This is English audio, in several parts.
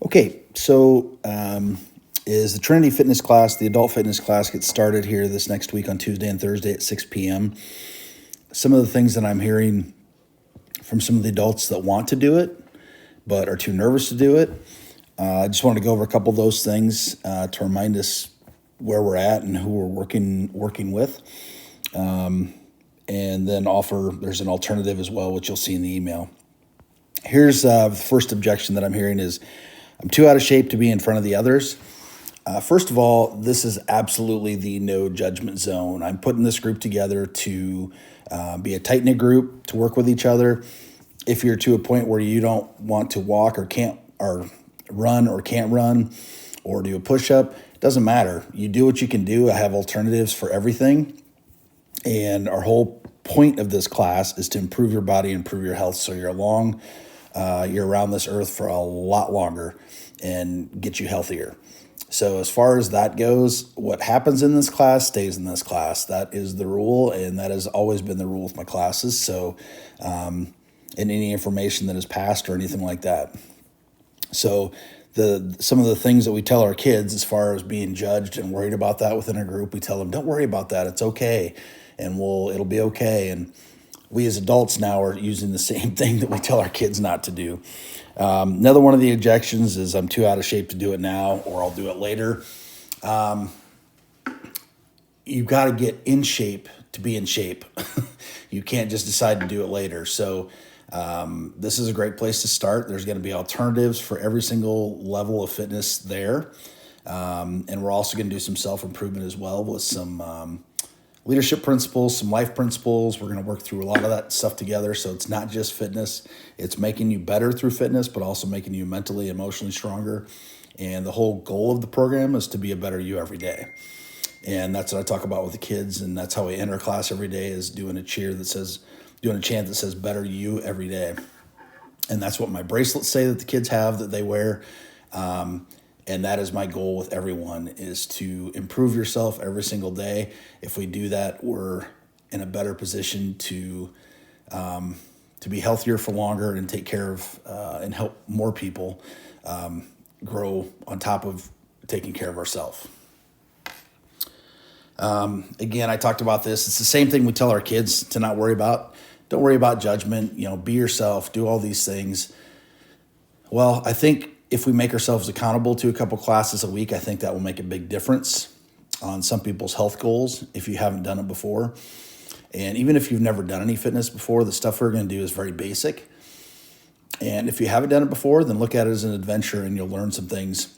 Okay, so is the Trinity Fitness class, the adult fitness class, gets started here this next week on Tuesday and Thursday at 6 p.m. Some of the things that I'm hearing from some of the adults that want to do it but are too nervous to do it. I just wanted to go over a couple of those things to remind us where we're at and who we're working with, and then offer there's an alternative as well, which you'll see in the email. Here's the first objection that I'm hearing is I'm too out of shape to be in front of the others. First of all, this is absolutely the no judgment zone. I'm putting this group together to be a tight knit group, to work with each other. If you're to a point where you don't want to walk or can't or run or can't run or do a push up, it doesn't matter. You do what you can do. I have alternatives for everything. And our whole point of this class is to improve your body, improve your health, so you're around this earth for a lot longer and get you healthier. So as far as that goes, what happens in this class stays in this class. That is the rule, and that has always been the rule with my classes. So, in any information that is passed or anything like that. So some of the things that we tell our kids as far as being judged and worried about that within a group, we tell them, don't worry about that. It's okay. And it'll be okay. And we as adults now are using the same thing that we tell our kids not to do. Another one of the objections is I'm too out of shape to do it now, or I'll do it later. You've got to get in shape to be in shape. You can't just decide to do it later. So this is a great place to start. There's going to be alternatives for every single level of fitness there. And we're also going to do some self-improvement as well with some leadership principles, some life principles. We're going to work through a lot of that stuff together. So it's not just fitness. It's making you better through fitness, but also making you mentally, emotionally stronger. And the whole goal of the program is to be a better you every day. And that's what I talk about with the kids. And that's how we enter class every day, is doing a chant that says better you every day. And that's what my bracelets say that the kids have that they wear. And that is my goal with everyone, is to improve yourself every single day. If we do that, we're in a better position to be healthier for longer and take care of and help more people grow on top of taking care of ourselves. Again, I talked about this. It's the same thing we tell our kids to not worry about. Don't worry about judgment. Be yourself. Do all these things. Well, I think if we make ourselves accountable to a couple classes a week, I think that will make a big difference on some people's health goals if you haven't done it before. And even if you've never done any fitness before, the stuff we're going to do is very basic. And if you haven't done it before, then look at it as an adventure, and you'll learn some things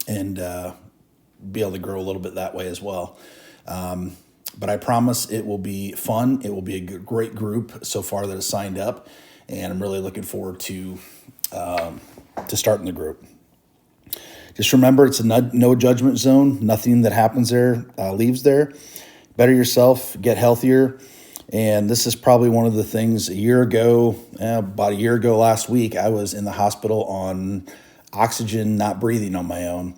and be able to grow a little bit that way as well. But I promise it will be fun. It will be a great group so far that has signed up, and I'm really looking forward to starting the group. Just remember, it's a no judgment zone. Nothing that happens there leaves there. Better yourself, get healthier. And this is probably one of the things about a year ago last week, I was in the hospital on oxygen, not breathing on my own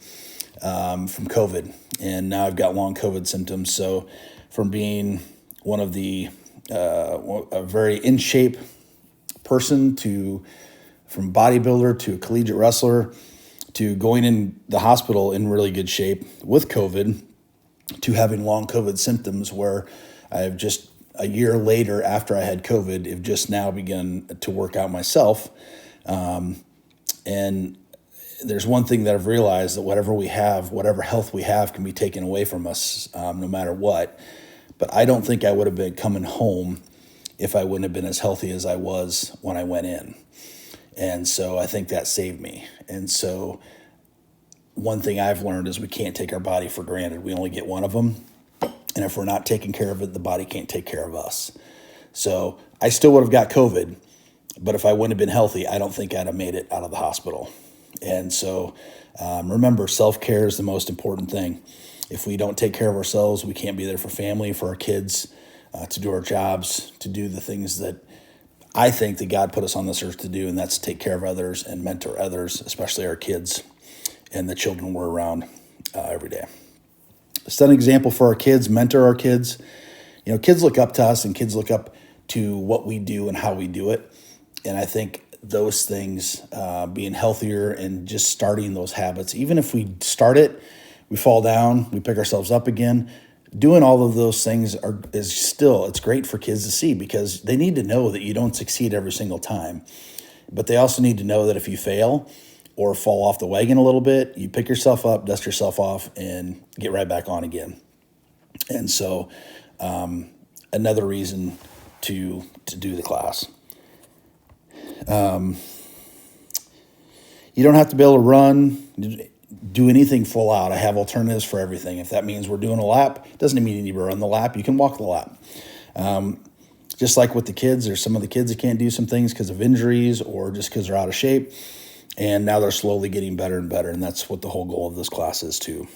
from COVID. And now I've got long COVID symptoms. So from being one of a very in shape person from bodybuilder to a collegiate wrestler to going in the hospital in really good shape with COVID to having long COVID symptoms, where I've just a year later after I had COVID, have just now begun to work out myself. And there's one thing that I've realized, that whatever health we have can be taken away from us no matter what. But I don't think I would have been coming home if I wouldn't have been as healthy as I was when I went in. And so I think that saved me. And so one thing I've learned is we can't take our body for granted. We only get one of them. And if we're not taking care of it, the body can't take care of us. So I still would have got COVID, but if I wouldn't have been healthy, I don't think I'd have made it out of the hospital. And so remember, self-care is the most important thing. If we don't take care of ourselves, we can't be there for family, for our kids, to do our jobs, to do the things that I think that God put us on this earth to do, and that's take care of others and mentor others, especially our kids and the children we're around every day. Set an example for our kids, mentor our kids. Kids look up to us, and kids look up to what we do and how we do it. And I think those things, being healthier and just starting those habits. Even if we start it, we fall down, we pick ourselves up again. Doing all of those things it's great for kids to see, because they need to know that you don't succeed every single time. But they also need to know that if you fail or fall off the wagon a little bit, you pick yourself up, dust yourself off, and get right back on again. And so, another reason to do the class. You don't have to be able to run, do anything full out. I have alternatives for everything. If that means we're doing a lap, doesn't mean you need to run the lap. You can walk the lap. Just like with the kids, there's some of the kids that can't do some things because of injuries or just because they're out of shape. And now they're slowly getting better and better. And that's what the whole goal of this class is too.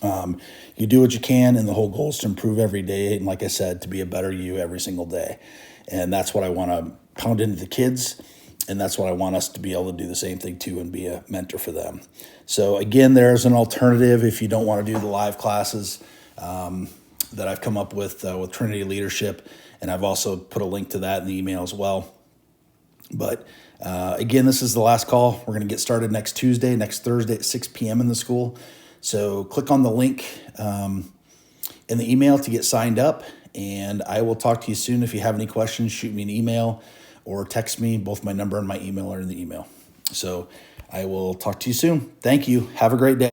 You do what you can, and the whole goal is to improve every day. And like I said, to be a better you every single day. And that's what I want to pound into the kids. And that's what I want us to be able to do the same thing too, and be a mentor for them. So again, there's an alternative if you don't want to do the live classes that I've come up with Trinity Leadership. And I've also put a link to that in the email as well. But again, this is the last call. We're going to get started next Thursday at 6 p.m. in the school. So click on the link in the email to get signed up. And I will talk to you soon. If you have any questions, shoot me an email or text me. Both my number and my email are in the email. So I will talk to you soon. Thank you. Have a great day.